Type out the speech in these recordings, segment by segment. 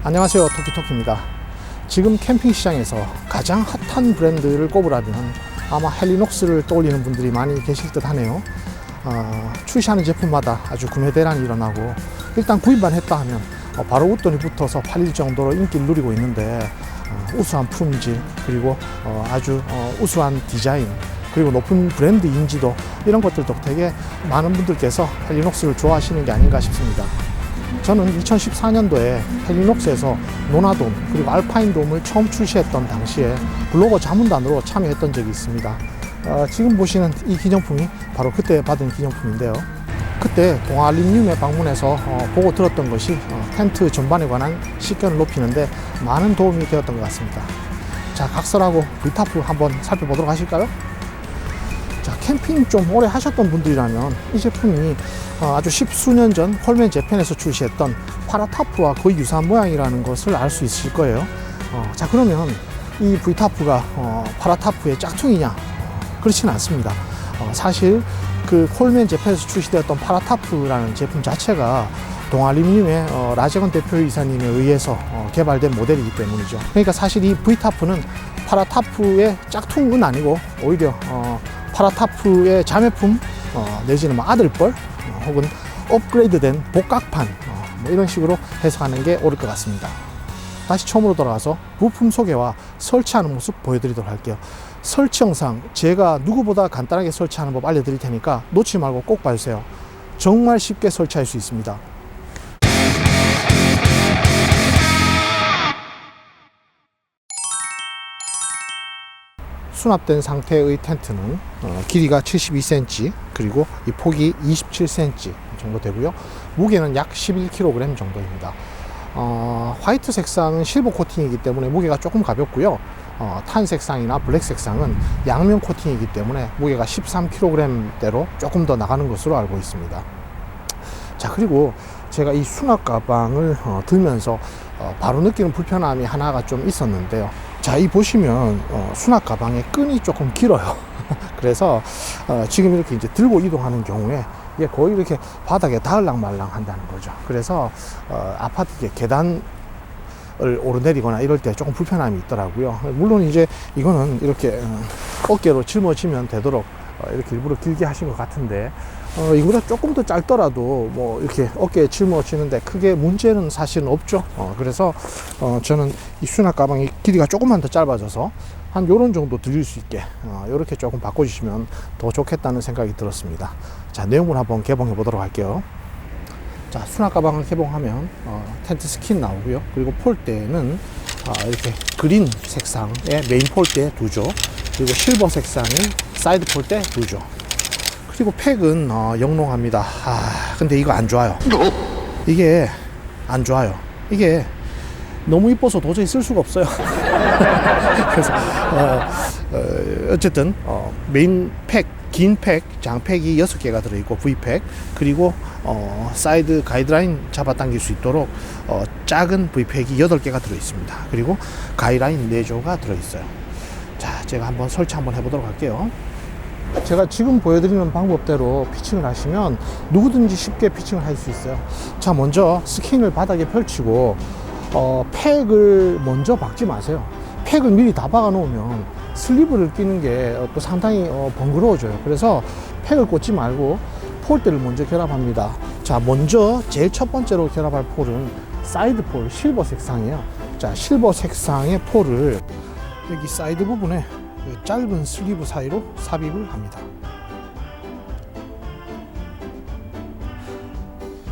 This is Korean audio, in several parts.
안녕하세요, 토키토키입니다. 지금 캠핑 시장에서 가장 핫한 브랜드를 꼽으라면 아마 헬리녹스를 떠올리는 분들이 많이 계실 듯 하네요. 출시하는 제품마다 아주 구매 대란이 일어나고 일단 구입만 했다 하면 바로 웃돈이 붙어서 팔릴 정도로 인기를 누리고 있는데 우수한 품질, 그리고 아주 우수한 디자인, 그리고 높은 브랜드 인지도, 이런 것들도 되게 많은 분들께서 헬리녹스를 좋아하시는 게 아닌가 싶습니다. 저는 2014년도에 헬리녹스에서 노나돔 그리고 알파인돔을 처음 출시했던 당시에 블로거 자문단으로 참여했던 적이 있습니다. 지금 보시는 이 기념품이 바로 그때 받은 기념품인데요. 그때 동아알림늄에 방문해서 보고 들었던 것이 텐트 전반에 관한 식견을 높이는데 많은 도움이 되었던 것 같습니다. 자, 각설하고 V타프 한번 살펴보도록 하실까요? 자, 캠핑 좀 오래 하셨던 분들이라면 이 제품이 아주 십수년 전 콜맨 재팬에서 출시했던 파라타프와 거의 유사한 모양이라는 것을 알 수 있을 거예요. 자, 그러면 이 V타프가 파라타프의 짝퉁이냐? 그렇지는 않습니다. 사실 그 콜맨 재팬에서 출시되었던 파라타프라는 제품 자체가 동아알림늄의 라제건 대표이사님에 의해서 개발된 모델이기 때문이죠. 그러니까 사실 이 V타프는 파라타프의 짝퉁은 아니고 오히려 파라타프의 자매품 내지는 아들뻘 혹은 업그레이드된 복각판 뭐 이런 식으로 해석하는 게 옳을 것 같습니다. 다시 처음으로 돌아가서 부품 소개와 설치하는 모습 보여드리도록 할게요. 설치 영상 제가 누구보다 간단하게 설치하는 법 알려드릴 테니까 놓치지 말고 꼭 봐주세요. 정말 쉽게 설치할 수 있습니다. 수납된 상태의 텐트는 길이가 72cm 그리고 이 폭이 27cm 정도 되고요. 무게는 약 11kg 정도입니다. 화이트 색상은 실버 코팅이기 때문에 무게가 조금 가볍고요. 탄 색상이나 블랙 색상은 양면 코팅이기 때문에 무게가 13kg대로 조금 더 나가는 것으로 알고 있습니다. 자, 그리고 제가 이 수납 가방을 들면서 바로 느끼는 불편함이 하나가 좀 있었는데요. 자, 이 보시면 수납 가방의 끈이 조금 길어요. 그래서 지금 이렇게 이제 들고 이동하는 경우에 이게 거의 이렇게 바닥에 닿을랑 말랑 한다는 거죠. 그래서 아파트 계단을 오르내리거나 이럴 때 조금 불편함이 있더라고요. 물론 이제 이거는 이렇게 어깨로 짊어지면 되도록 이렇게 일부러 길게 하신 것 같은데 이거보다 조금 더 짧더라도 뭐 이렇게 어깨에 짊어지는데 크게 문제는 사실은 없죠. 그래서 저는 이 수납 가방이 길이가 조금만 더 짧아져서 한 요런 정도 들릴 수 있게 이렇게 조금 바꿔주시면 더 좋겠다는 생각이 들었습니다. 자, 내용물 한번 개봉해 보도록 할게요. 자, 수납 가방을 개봉하면 텐트 스킨 나오고요. 그리고 폴대는 이렇게 그린 색상의 메인 폴대 2조, 그리고 실버 색상의 사이드 폴대 2조. 그리고 팩은 영롱합니다. 근데 이거 안 좋아요. 이게 안 좋아요. 이게 너무 이뻐서 도저히 쓸 수가 없어요. 그래서 어쨌든 메인 팩, 긴 팩, 장팩이 6개가 들어있고 V팩, 그리고 사이드 가이드라인 잡아당길 수 있도록 작은 V팩이 8개가 들어있습니다. 그리고 가이드라인 4조가 들어있어요. 자, 제가 한번 설치 한번 해보도록 할게요. 제가 지금 보여드리는 방법대로 피칭을 하시면 누구든지 쉽게 피칭을 할 수 있어요. 자, 먼저 스킨을 바닥에 펼치고 팩을 먼저 박지 마세요. 팩을 미리 다 박아 놓으면 슬리브를 끼는 게 또 상당히 번거로워져요. 그래서 팩을 꽂지 말고 폴대를 먼저 결합합니다. 자, 먼저 제일 첫 번째로 결합할 폴은 사이드 폴, 실버 색상이에요. 자, 실버 색상의 폴을 여기 사이드 부분에 짧은 슬리브 사이로 삽입을 합니다.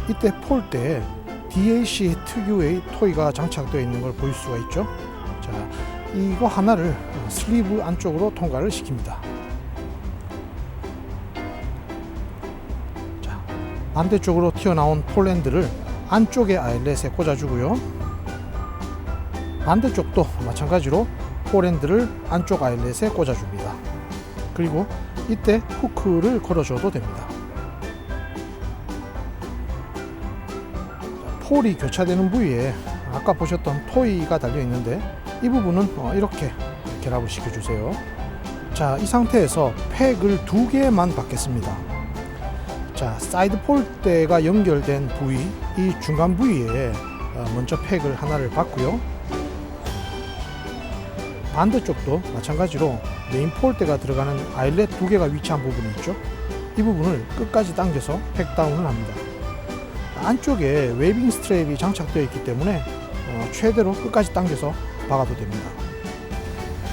이때 폴대에 DAC 특유의 토이가 장착되어 있는 걸 보일 수가 있죠. 자, 이거 하나를 슬리브 안쪽으로 통과를 시킵니다. 자, 반대쪽으로 튀어나온 폴엔드를 안쪽의 아일렛에 꽂아주고요. 반대쪽도 마찬가지로 폴엔드를 안쪽 아일렛에 꽂아줍니다. 그리고 이때 후크를 걸어줘도 됩니다. 폴이 교차되는 부위에 아까 보셨던 토이가 달려 있는데 이 부분은 이렇게 결합을 시켜주세요. 자, 이 상태에서 팩을 2개만 받겠습니다. 자, 사이드 폴대가 연결된 부위, 이 중간 부위에 먼저 팩을 하나를 받고요. 반대쪽도 마찬가지로 메인 폴대가 들어가는 아일렛 두 개가 위치한 부분이 있죠. 이 부분을 끝까지 당겨서 팩다운을 합니다. 안쪽에 웨이빙 스트랩이 장착되어 있기 때문에 최대로 끝까지 당겨서 박아도 됩니다.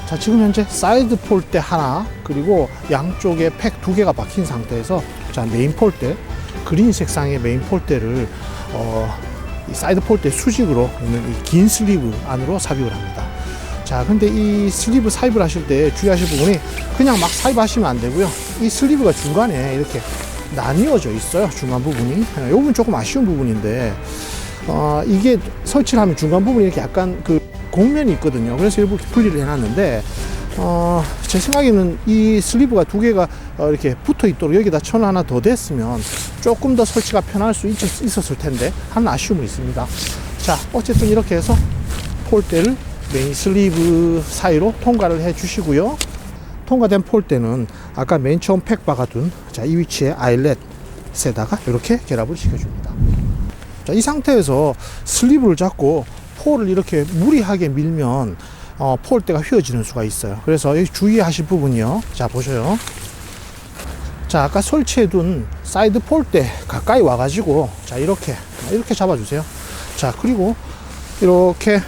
자, 지금 현재 사이드 폴대 하나, 그리고 양쪽에 팩 두 개가 박힌 상태에서 자, 메인 폴대, 그린 색상의 메인 폴대를 이 사이드 폴대 수직으로 있는 이 긴 슬리브 안으로 삽입을 합니다. 자, 근데 이 슬리브 삽입을 하실 때 주의하실 부분이 그냥 막 삽입하시면 안 되고요. 이 슬리브가 중간에 이렇게 나뉘어져 있어요. 중간 부분이. 이 부분 조금 아쉬운 부분인데, 이게 설치를 하면 중간 부분이 이렇게 약간 그 곡면이 있거든요. 그래서 일부 분리를 해놨는데, 제 생각에는 이 슬리브가 두 개가 이렇게 붙어 있도록 여기다 천 하나 더 됐으면 조금 더 설치가 편할 수 있었을 텐데 하는 아쉬움이 있습니다. 자, 어쨌든 이렇게 해서 폴대를 메인 슬리브 사이로 통과를 해 주시고요. 통과된 폴대는 아까 맨 처음 팩 박아둔 자, 이 위치에 아일렛에다가 이렇게 결합을 시켜줍니다. 자, 이 상태에서 슬리브를 잡고 폴을 이렇게 무리하게 밀면 폴대가 휘어지는 수가 있어요. 그래서 여기 주의하실 부분이요. 자, 보셔요. 자, 아까 설치해둔 사이드 폴대 가까이 와가지고 자, 이렇게 잡아주세요. 자, 그리고 이렇게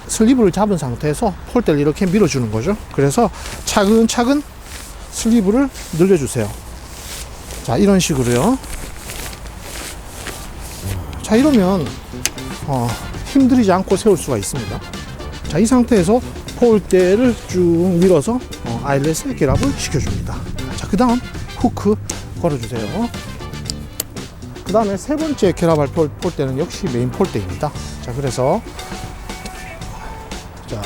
슬리브를 잡은 상태에서 폴대를 이렇게 밀어주는 거죠. 그래서 차근차근 슬리브를 늘려주세요. 자, 이런 식으로요. 자, 이러면 힘들이지 않고 세울 수가 있습니다. 자, 이 상태에서 폴대를 쭉 밀어서 아일렛에 결합을 시켜줍니다. 자, 그 다음 후크 걸어주세요. 그 다음에 세 번째 결합할 폴대는 역시 메인 폴대입니다. 자, 그래서 자,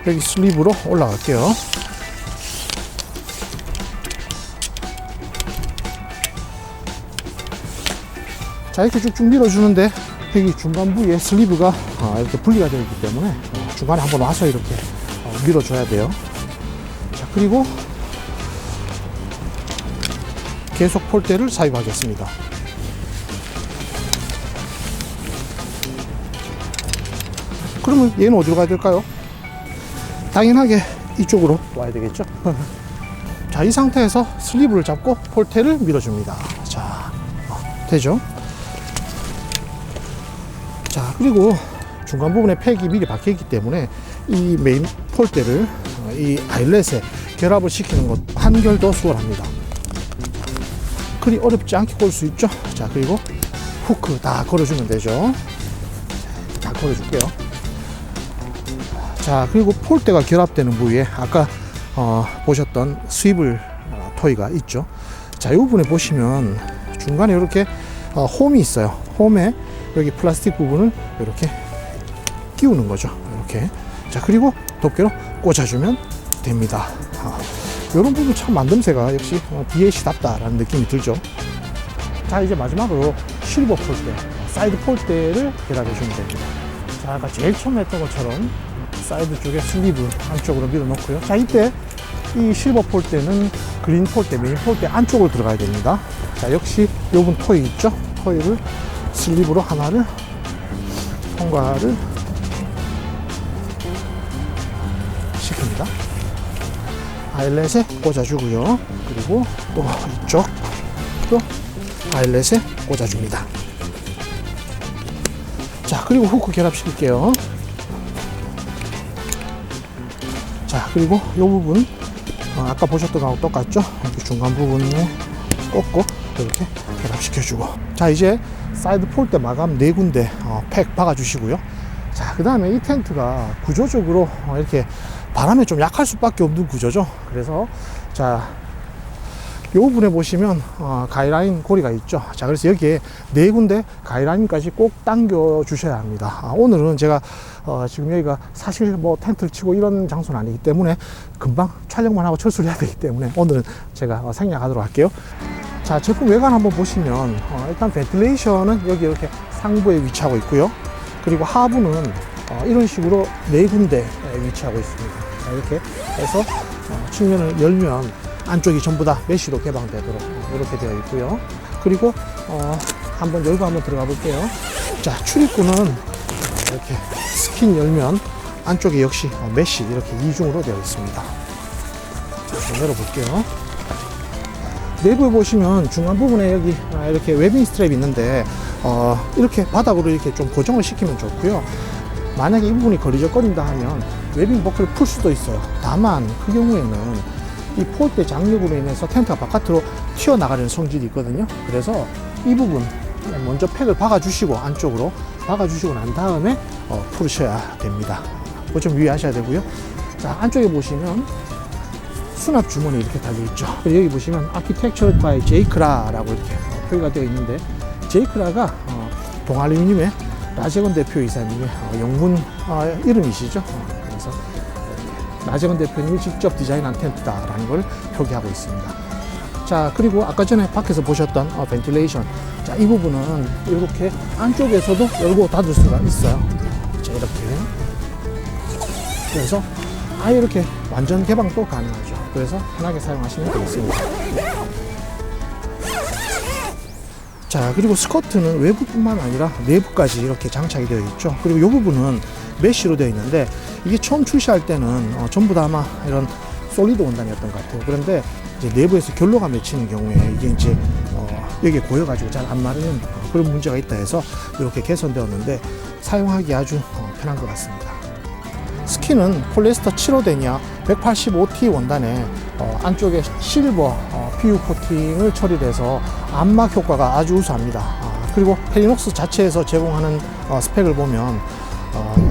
여기 슬리브로 올라갈게요. 자, 이렇게 쭉쭉 밀어주는데 여기 중간 부위에 슬리브가 이렇게 분리가 되어 있기 때문에 중간에 한번 와서 이렇게 밀어줘야 돼요. 자, 그리고 계속 폴대를 삽입하겠습니다. 그러면 얘는 어디로 가야 될까요? 당연하게 이쪽으로 와야 되겠죠. 자, 이 상태에서 슬리브를 잡고 폴대를 밀어줍니다. 자, 되죠? 자, 그리고 중간 부분에 팩이 미리 박혀있기 때문에 이 메인 폴대를 이 아일렛에 결합을 시키는 것 한결 더 수월합니다. 그리 어렵지 않게 걸 수 있죠. 자, 그리고 후크 다 걸어주면 되죠. 다 걸어줄게요. 자, 그리고 폴대가 결합되는 부위에 아까 보셨던 스위블 토이가 있죠. 자, 이 부분에 보시면 중간에 이렇게 홈이 있어요. 홈에 여기 플라스틱 부분을 이렇게 끼우는 거죠. 이렇게. 자, 그리고 덮개로 꽂아주면 됩니다. 이런 부분 참 만듦새가 역시 DLC답다라는 느낌이 들죠. 자, 이제 마지막으로 실버 폴대, 사이드 폴대를 결합해 주면 됩니다. 자, 아까 제일 처음에 했던 것처럼 사이드 쪽에 슬리브 안쪽으로 밀어 넣고요. 자, 이때 이 실버 폴대는 그린 폴대, 메인 폴대 안쪽으로 들어가야 됩니다. 자, 역시 이 부분 토이 있죠? 토이를 슬리브로 하나를 통과를 시킵니다. 아일렛에 꽂아주고요. 그리고 또 이쪽 또 아일렛에 꽂아줍니다. 자, 그리고 후크 결합시킬게요. 자, 그리고 이 부분 아까 보셨던 거하고 똑같죠? 이렇게 중간 부분에 꽂고 이렇게 결합시켜주고, 자, 이제 사이드 폴대 마감 4군데 팩 박아주시고요. 자, 그 다음에 이 텐트가 구조적으로 이렇게 바람에 좀 약할 수밖에 없는 구조죠. 그래서 자, 이 부분에 보시면 가이라인 고리가 있죠. 자, 그래서 여기에 4군데 가이라인까지 꼭 당겨 주셔야 합니다. 오늘은 제가 지금 여기가 사실 뭐 텐트를 치고 이런 장소는 아니기 때문에 금방 촬영만 하고 철수를 해야 되기 때문에 오늘은 제가 생략하도록 할게요. 자, 제품 외관 한번 보시면 일단 벤틸레이션은 여기 이렇게 상부에 위치하고 있고요. 그리고 하부는 이런 식으로 4군데 위치하고 있습니다. 자, 이렇게 해서 측면을 열면 안쪽이 전부 다 메쉬로 개방되도록 이렇게 되어 있고요. 그리고 한번 열고 한번 들어가 볼게요. 자, 출입구는 이렇게 스킨 열면 안쪽에 역시 메쉬 이렇게 이중으로 되어 있습니다. 자, 열어볼게요. 내부에 보시면 중간 부분에 여기 이렇게 웨빙 스트랩이 있는데 이렇게 바닥으로 이렇게 좀 고정을 시키면 좋고요. 만약에 이 부분이 거리적거린다 하면 웨빙 버클을 풀 수도 있어요. 다만 그 경우에는 이 폴대 장력으로 인해서 텐트가 바깥으로 튀어나가는 성질이 있거든요. 그래서 이 부분 먼저 팩을 박아주시고 안쪽으로 박아주시고 난 다음에 풀으셔야 됩니다. 그거 좀 유의하셔야 되고요. 자, 안쪽에 보시면 수납 주머니 이렇게 달려있죠. 그리고 여기 보시면 Architectured by 제이크라라고 이렇게 표기가 되어 있는데, 제이크라가 동아알루미늄의 라제건 대표이사님의 영문 이름이시죠. 그래서 라제건 대표님이 직접 디자인한 텐트다라는 걸 표기하고 있습니다. 자, 그리고 아까 전에 밖에서 보셨던 벤틸레이션, 자, 이 부분은 이렇게 안쪽에서도 열고 닫을 수가 있어요. 자, 이렇게. 그래서 아예 이렇게 완전 개방도 가능하죠. 그래서 편하게 사용하시면 되겠습니다. 자, 그리고 스커트는 외부뿐만 아니라 내부까지 이렇게 장착이 되어 있죠. 그리고 이 부분은 메쉬로 되어 있는데, 이게 처음 출시할 때는 전부 다 아마 이런 솔리드 원단이었던 것 같아요. 그런데 이제 내부에서 결로가 맺히는 경우에 이게 이제 여기에 고여가지고 잘 안 마르는 그런 문제가 있다 해서 이렇게 개선되었는데, 사용하기 아주 편한 것 같습니다. 스킨은 폴리에스터 7호데니아 185T 원단에 안쪽에 실버 PU 코팅을 처리해서 암막 효과가 아주 우수합니다. 그리고 헬리녹스 자체에서 제공하는 스펙을 보면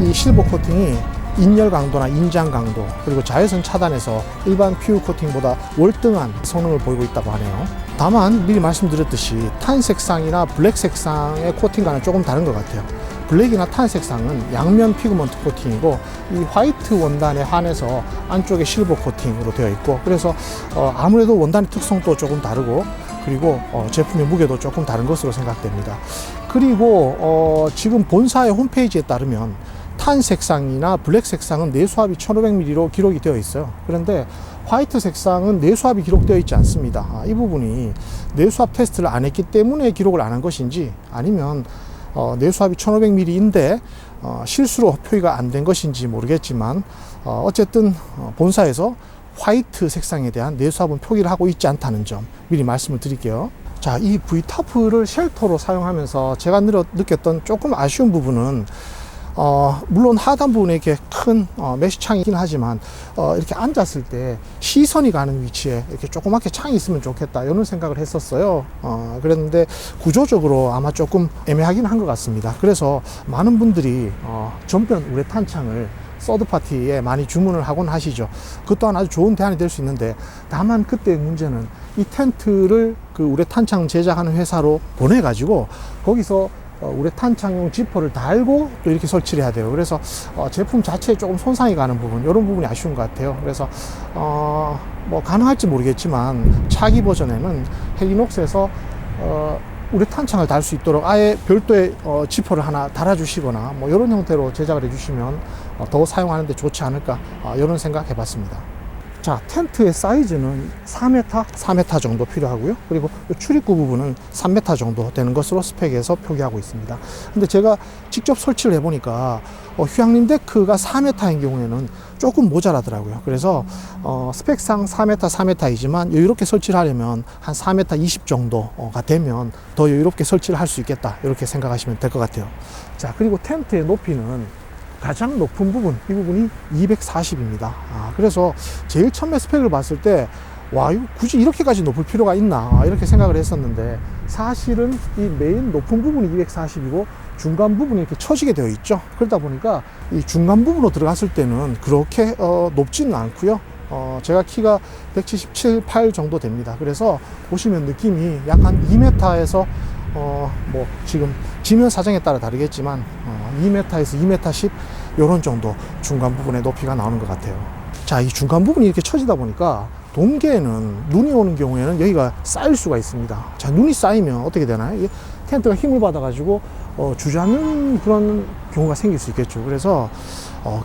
이 실버 코팅이 인열 강도나 인장 강도, 그리고 자외선 차단에서 일반 PU 코팅보다 월등한 성능을 보이고 있다고 하네요. 다만 미리 말씀드렸듯이 탄 색상이나 블랙 색상의 코팅과는 조금 다른 것 같아요. 블랙이나 탄 색상은 양면 피그먼트 코팅이고, 이 화이트 원단에 한해서 안쪽에 실버 코팅으로 되어 있고, 그래서 아무래도 원단의 특성도 조금 다르고, 그리고 제품의 무게도 조금 다른 것으로 생각됩니다. 그리고 지금 본사의 홈페이지에 따르면 탄 색상이나 블랙 색상은 내수압이 1500ml로 기록이 되어 있어요. 그런데 화이트 색상은 내수압이 기록되어 있지 않습니다. 이 부분이 내수압 테스트를 안 했기 때문에 기록을 안 한 것인지, 아니면 내수압이 1500ml인데 실수로 표기가 안 된 것인지 모르겠지만, 어쨌든 본사에서 화이트 색상에 대한 내수압은 표기를 하고 있지 않다는 점 미리 말씀을 드릴게요. 자, 이 V타프를 쉘터로 사용하면서 제가 느꼈던 조금 아쉬운 부분은, 물론 하단 부분에 이렇게 큰 메쉬 창이긴 하지만 이렇게 앉았을 때 시선이 가는 위치에 이렇게 조그맣게 창이 있으면 좋겠다, 이런 생각을 했었어요. 그랬는데 구조적으로 아마 조금 애매하긴 한 것 같습니다. 그래서 많은 분들이 전면 우레탄 창을 서드파티에 많이 주문을 하곤 하시죠. 그것 또한 아주 좋은 대안이 될 수 있는데, 다만 그때의 문제는 이 텐트를 그 우레탄창 제작하는 회사로 보내가지고 거기서 우레탄창용 지퍼를 달고 또 이렇게 설치를 해야 돼요. 그래서 제품 자체에 조금 손상이 가는 부분, 이런 부분이 아쉬운 것 같아요. 그래서 뭐 가능할지 모르겠지만 차기 버전에는 헬리녹스에서 우레탄창을 달 수 있도록 아예 별도의 지퍼를 하나 달아주시거나 뭐 이런 형태로 제작을 해주시면 더 사용하는 데 좋지 않을까, 이런 생각 해봤습니다. 자, 텐트의 사이즈는 4m 정도 필요하고요. 그리고 출입구 부분은 3m 정도 되는 것으로 스펙에서 표기하고 있습니다. 근데 제가 직접 설치를 해보니까 휴양림 데크가 4m인 경우에는 조금 모자라더라고요. 그래서 스펙상 4m이지만 여유롭게 설치를 하려면 한 4m 20 정도가 되면 더 여유롭게 설치를 할 수 있겠다, 이렇게 생각하시면 될 것 같아요. 자, 그리고 텐트의 높이는 가장 높은 부분, 이 부분이 240입니다. 그래서 제일 처음에 스펙을 봤을 때, 와, 이거 굳이 이렇게까지 높을 필요가 있나, 이렇게 생각을 했었는데, 사실은 이 메인 높은 부분이 240이고 중간 부분이 이렇게 처지게 되어 있죠. 그러다 보니까 이 중간 부분으로 들어갔을 때는 그렇게 높지는 않고요. 제가 키가 177, 8 정도 됩니다. 그래서 보시면 느낌이 약간 2m에서 뭐 지금 지면 사정에 따라 다르겠지만 2m에서 2m 10 요런 정도 중간 부분의 높이가 나오는 것 같아요. 자, 이 중간 부분이 이렇게 처지다 보니까 동계에는 눈이 오는 경우에는 여기가 쌓일 수가 있습니다. 자, 눈이 쌓이면 어떻게 되나요? 이게 텐트가 힘을 받아 가지고 주저앉는 그런 경우가 생길 수 있겠죠. 그래서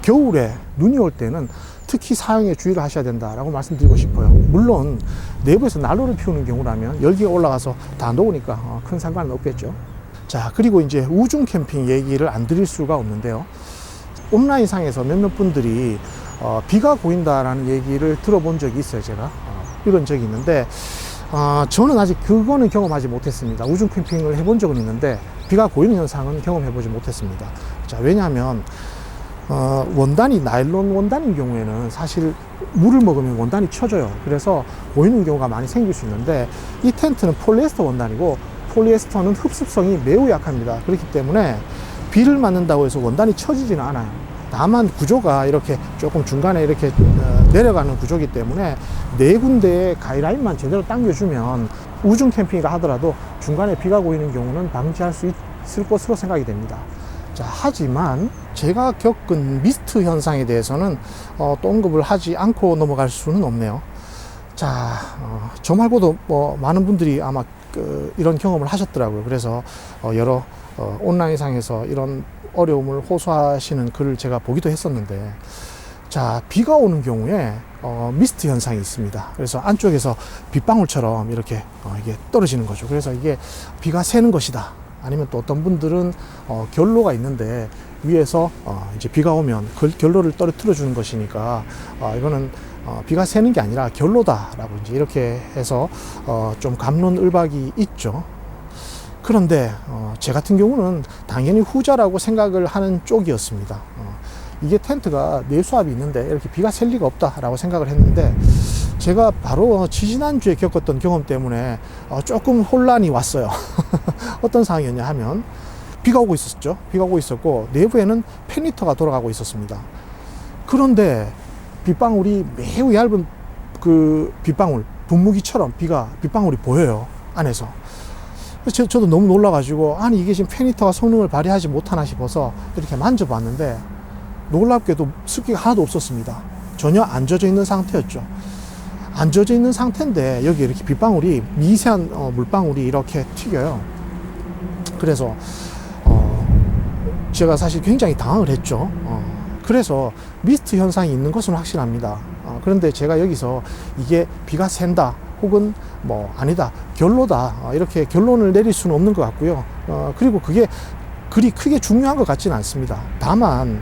겨울에 눈이 올 때는 특히 사용에 주의를 하셔야 된다라고 말씀드리고 싶어요. 물론 내부에서 난로를 피우는 경우라면 열기가 올라가서 다 녹으니까 큰 상관은 없겠죠. 자, 그리고 이제 우중 캠핑 얘기를 안 드릴 수가 없는데요. 온라인상에서 몇몇 분들이 비가 고인다라는 얘기를 들어본 적이 있어요. 제가 읽은 적이 있는데 저는 아직 그거는 경험하지 못했습니다. 우중 캠핑을 해본 적은 있는데 비가 고이는 현상은 경험해보지 못했습니다. 자, 왜냐하면 원단이 나일론 원단인 경우에는 사실 물을 먹으면 원단이 쳐져요. 그래서 고이는 경우가 많이 생길 수 있는데 이 텐트는 폴리에스터 원단이고 폴리에스터는 흡습성이 매우 약합니다. 그렇기 때문에 비를 맞는다고 해서 원단이 쳐지지는 않아요. 다만 구조가 이렇게 조금 중간에 이렇게 내려가는 구조이기 때문에 네 군데의 가이라인만 제대로 당겨주면 우중 캠핑이라 하더라도 중간에 비가 고이는 경우는 방지할 수 있을 것으로 생각이 됩니다. 자, 하지만 제가 겪은 미스트 현상에 대해서는 또 언급을 하지 않고 넘어갈 수는 없네요. 자, 저 말고도 많은 분들이 아마 이런 경험을 하셨더라고요. 그래서 여러 온라인상에서 이런 어려움을 호소하시는 글을 제가 보기도 했었는데, 자, 비가 오는 경우에 미스트 현상이 있습니다. 그래서 안쪽에서 빗방울처럼 이렇게 이게 떨어지는 거죠. 그래서 이게 비가 새는 것이다. 아니면 또 어떤 분들은 결로가 있는데 위에서 이제 비가 오면 결로를 떨어뜨려 주는 것이니까 이거는 비가 새는 게 아니라 결로다라고 이제 이렇게 해서 좀 갑론을박이 있죠. 그런데 제 같은 경우는 당연히 후자라고 생각을 하는 쪽이었습니다. 이게 텐트가 내수압이 있는데 이렇게 비가 셀 리가 없다라고 생각을 했는데, 제가 바로 지지난주에 겪었던 경험 때문에 조금 혼란이 왔어요. 어떤 상황이었냐 하면 비가 오고 있었죠. 비가 오고 있었고 내부에는 팬히터가 돌아가고 있었습니다. 그런데 빗방울이 매우 얇은 그 빗방울, 분무기처럼 빗방울이 보여요, 안에서. 저도 너무 놀라가지고, 아니 이게 지금 팬히터가 성능을 발휘하지 못하나 싶어서 이렇게 만져봤는데 놀랍게도 습기가 하나도 없었습니다. 전혀 안 젖어 있는 상태였죠. 안 젖어 있는 상태인데 여기 이렇게 빗방울이, 미세한 물방울이 이렇게 튀겨요. 그래서 제가 사실 굉장히 당황을 했죠. 그래서 미스트 현상이 있는 것은 확실합니다. 그런데 제가 여기서 이게 비가 샌다 혹은 아니다, 결로다, 이렇게 결론을 내릴 수는 없는 것 같고요. 그리고 그게 그리 크게 중요한 것 같지는 않습니다. 다만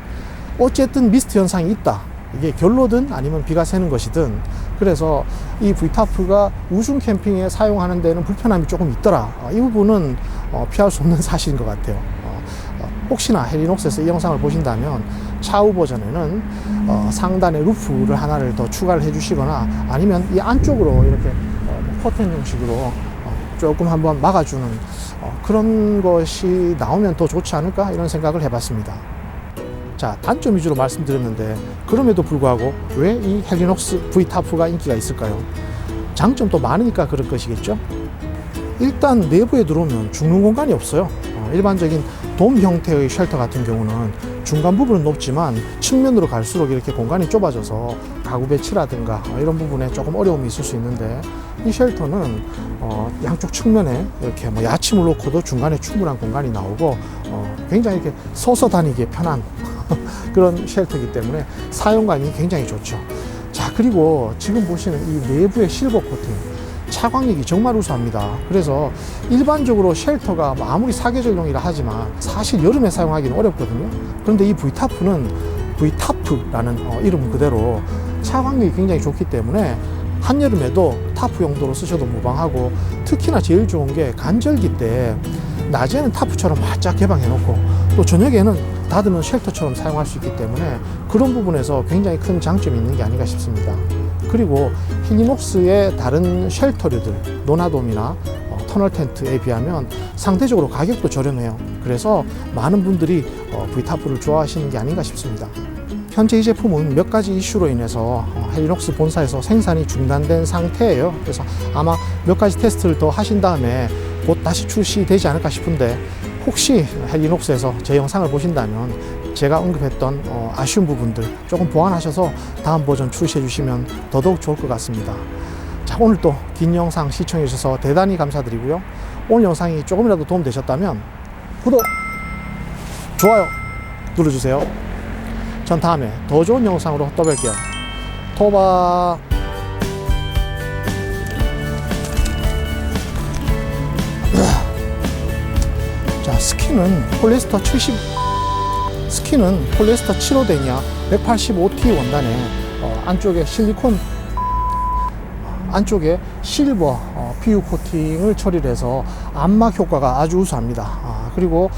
어쨌든 미스트 현상이 있다. 이게 결로든 아니면 비가 새는 것이든, 그래서 이 V타프가 우중 캠핑에 사용하는 데는 불편함이 조금 있더라. 이 부분은 피할 수 없는 사실인 것 같아요. 혹시나 헬리녹스에서 이 영상을 보신다면 차후 버전에는 상단에 루프를 하나를 더 추가를 해주시거나, 아니면 이 안쪽으로 이렇게 커튼 형식으로 조금 한번 막아주는 그런 것이 나오면 더 좋지 않을까, 이런 생각을 해봤습니다. 자, 단점 위주로 말씀드렸는데 그럼에도 불구하고 왜 이 헬리녹스 V타프가 인기가 있을까요? 장점도 많으니까 그럴 것이겠죠. 일단 내부에 들어오면 죽는 공간이 없어요. 일반적인 돔 형태의 쉘터 같은 경우는 중간 부분은 높지만 측면으로 갈수록 이렇게 공간이 좁아져서 가구 배치라든가 이런 부분에 조금 어려움이 있을 수 있는데, 이 쉘터는 양쪽 측면에 이렇게 야침을 놓고도 중간에 충분한 공간이 나오고 굉장히 이렇게 서서 다니기에 편한 그런 쉘터이기 때문에 사용감이 굉장히 좋죠. 자, 그리고 지금 보시는 이 내부의 실버 코팅, 차광력이 정말 우수합니다. 그래서 일반적으로 쉘터가 아무리 사계절용이라 하지만 사실 여름에 사용하기는 어렵거든요. 그런데 이 V타프는 V타프라는 이름 그대로 차광력이 굉장히 좋기 때문에 한여름에도 타프 용도로 쓰셔도 무방하고, 특히나 제일 좋은 게 간절기 때 낮에는 타프처럼 바짝 개방해 놓고 또 저녁에는 닫으면 쉘터처럼 사용할 수 있기 때문에 그런 부분에서 굉장히 큰 장점이 있는 게 아닌가 싶습니다. 그리고 헬리녹스의 다른 쉘터류들, 노나돔이나 터널 텐트에 비하면 상대적으로 가격도 저렴해요. 그래서 많은 분들이 V타프를 좋아하시는 게 아닌가 싶습니다. 현재 이 제품은 몇 가지 이슈로 인해서 헬리녹스 본사에서 생산이 중단된 상태예요. 그래서 아마 몇 가지 테스트를 더 하신 다음에 곧 다시 출시되지 않을까 싶은데, 혹시 헬리녹스에서 제 영상을 보신다면 제가 언급했던 아쉬운 부분들 조금 보완하셔서 다음 버전 출시해 주시면 더더욱 좋을 것 같습니다. 자, 오늘 또 긴 영상 시청해 주셔서 대단히 감사드리고요. 오늘 영상이 조금이라도 도움되셨다면 구독, 좋아요 눌러주세요. 전 다음에 더 좋은 영상으로 또 뵐게요. 토바. 자, 스킨은 폴리에스터 7호대냐 185T 원단에 안쪽에 실리콘 안쪽에 실버 PU 코팅을 처리를 해서 안막 효과가 아주 우수합니다. 그리고